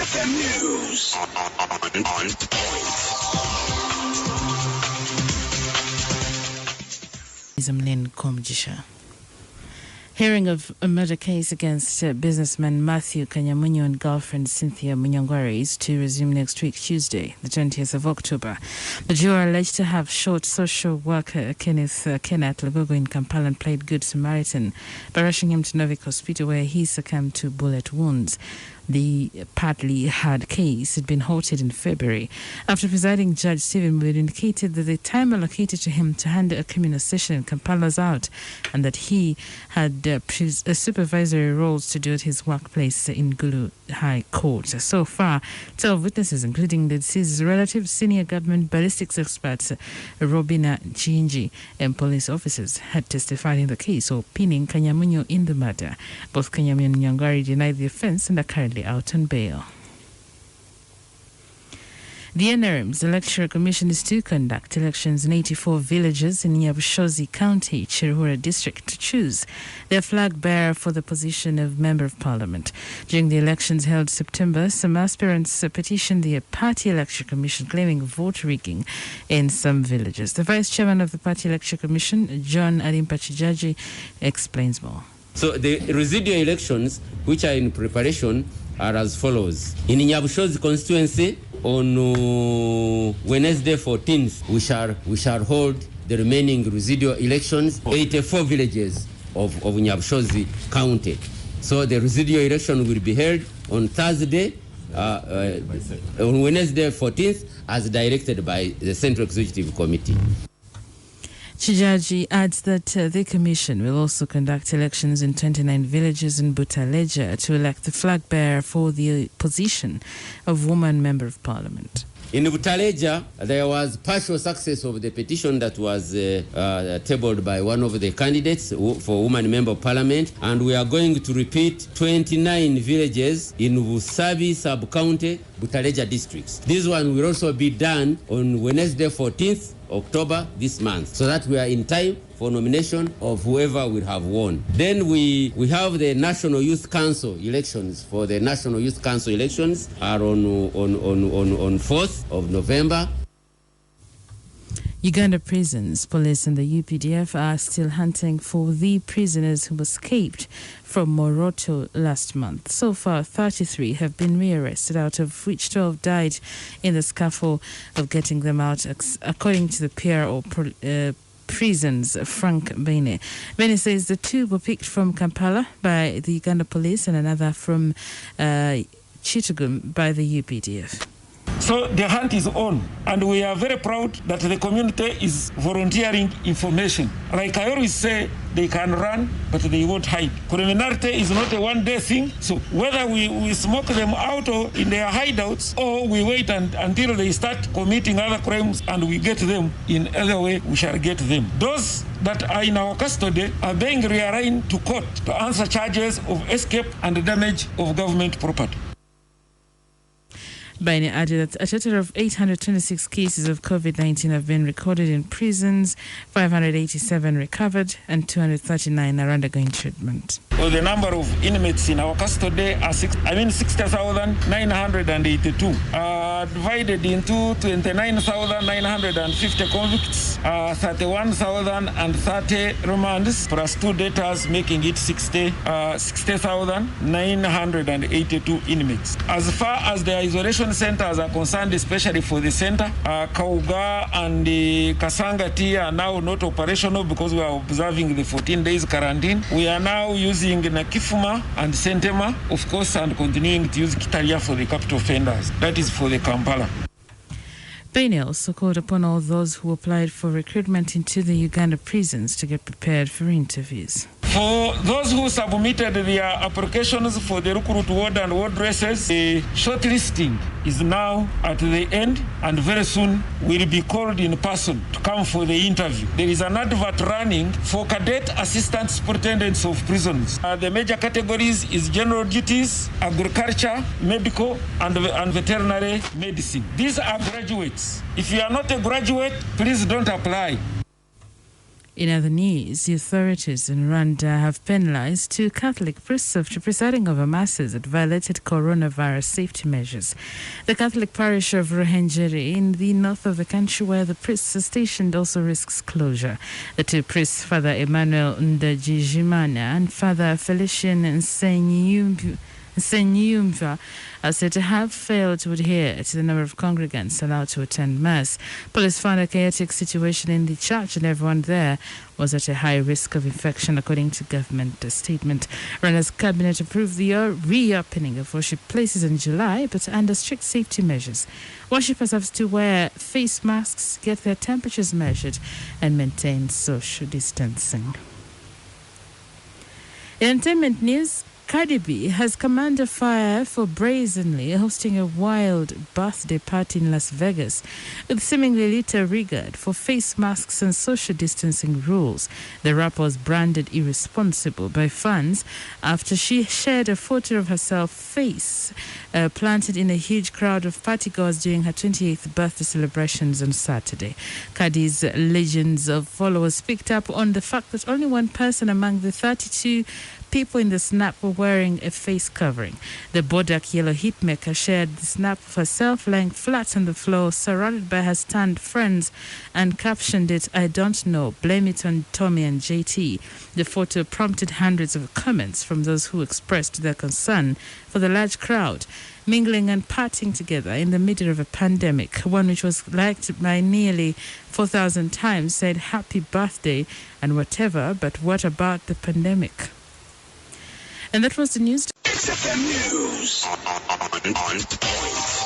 FM News. On point. Hearing of a murder case against businessman Matthew Kanyamunio and girlfriend Cynthia Munyangwaris to resume next week, Tuesday, the 20th of October. The duo are alleged to have shot social worker Kenneth Lagogo in Kampala and played Good Samaritan by rushing him to Novik Hospital, where he succumbed to bullet wounds. The partly hard case had been halted in February after presiding Judge Stephen Wood indicated that the time allocated to him to handle a criminal session in Kampala was out and that he had supervisory roles to do at his workplace in Gulu High Court. So far, 12 witnesses, including the deceased's relatives, senior government ballistics experts Robina Chinji, and police officers, had testified in the case, pinning Kanyamunio in the murder. Both Kanyamunio and Nyangwari denied the offense and are currently out on bail. The NRM's Electoral Commission is to conduct elections in 84 villages in Nyabushozi County, Chirhura District, to choose their flag bearer for the position of Member of Parliament. During the elections held September, some aspirants petitioned the Party Electoral Commission claiming vote rigging in some villages. The Vice Chairman of the Party Electoral Commission, John Adimpachijaji, explains more. So the residual elections, which are in preparation, are as follows. In Nyabushozi constituency, on Wednesday 14th, we shall hold the remaining residual elections, 84 villages of Nyabushozi County. So the residual election will be held on Thursday, on Wednesday 14th, as directed by the Central Executive Committee. Chijaji adds that the Commission will also conduct elections in 29 villages in Butaleja to elect the flag bearer for the position of Woman Member of Parliament. In Butaleja, there was partial success of the petition that was tabled by one of the candidates for Woman Member of Parliament, and we are going to repeat 29 villages in Busabi Sub-County, Butaleja districts. This one will also be done on Wednesday 14th October this month, so that we are in time for nomination of whoever will have won. Then we have the National Youth Council elections. For the National Youth Council elections are on 4th of November. Uganda prisons, police and the UPDF are still hunting for the prisoners who escaped from Moroto last month. So far, 33 have been rearrested, out of which 12 died in the scuffle of getting them out, according to the PRO prisons, Frank Bene. Bene says the two were picked from Kampala by the Uganda police and another from Chittagong by the UPDF. So the hunt is on, and we are very proud that the community is volunteering information. Like I always say, they can run, but they won't hide. Criminality is not a one-day thing, so whether we smoke them out or in their hideouts, or we wait until they start committing other crimes and we get them in other way, we shall get them. Those that are in our custody are being rearranged to court to answer charges of escape and damage of government property. Baine added that a total of 826 cases of COVID-19 have been recorded in prisons, 587 recovered, and 239 are undergoing treatment. Well, the number of inmates in our custody are 60,982, divided into 29,950 convicts, 31,030 remands, plus 2 debtors, making it 60,982 inmates. As far as the isolation centers are concerned, especially for the center, Kauga and Kasangati are now not operational because we are observing the 14 days quarantine. We are now using Nakifuma and Sentema, of course, and continuing to use Kitaria for the capital offenders. That is for the Kampala. Baine also called upon all those who applied for recruitment into the Uganda prisons to get prepared for interviews. For those who submitted their applications for the recruit ward and ward races, the shortlisting is now at the end, and very soon will be called in person to come for the interview. There is an advert running for cadet assistant superintendents of prisons. The major categories is general duties, agriculture, medical, and veterinary medicine. These are graduates. If you are not a graduate, please don't apply. In other news, the authorities in Rwanda have penalized 2 Catholic priests after presiding over masses that violated coronavirus safety measures. The Catholic parish of Ruhengeri in the north of the country, where the priests are stationed, also risks closure. The 2 priests, Father Emmanuel Ndajijimana and Father Felician Nsenyumva, are said to have failed to adhere to the number of congregants allowed to attend Mass. Police found a chaotic situation in the church and everyone there was at a high risk of infection, according to government statement. Rwanda's cabinet approved the reopening of worship places in July, but under strict safety measures. Worshippers have to wear face masks, get their temperatures measured, and maintain social distancing. In entertainment news, Cardi B has come under fire for brazenly hosting a wild birthday party in Las Vegas with seemingly little regard for face masks and social distancing rules. The rapper was branded irresponsible by fans after she shared a photo of herself face planted in a huge crowd of partygoers during her 28th birthday celebrations on Saturday. Cardi's legions of followers picked up on the fact that only one person among the 32 people in the snap were wearing a face covering. The Bodak yellow hitmaker shared the snap of herself lying flat on the floor, surrounded by her stunned friends, and captioned it, "I don't know, blame it on Tommy and JT." The photo prompted hundreds of comments from those who expressed their concern for the large crowd mingling and partying together in the middle of a pandemic. One which was liked by nearly 4,000 times said, "Happy birthday," and whatever, but what about the pandemic? And that was the news. XFM News on point.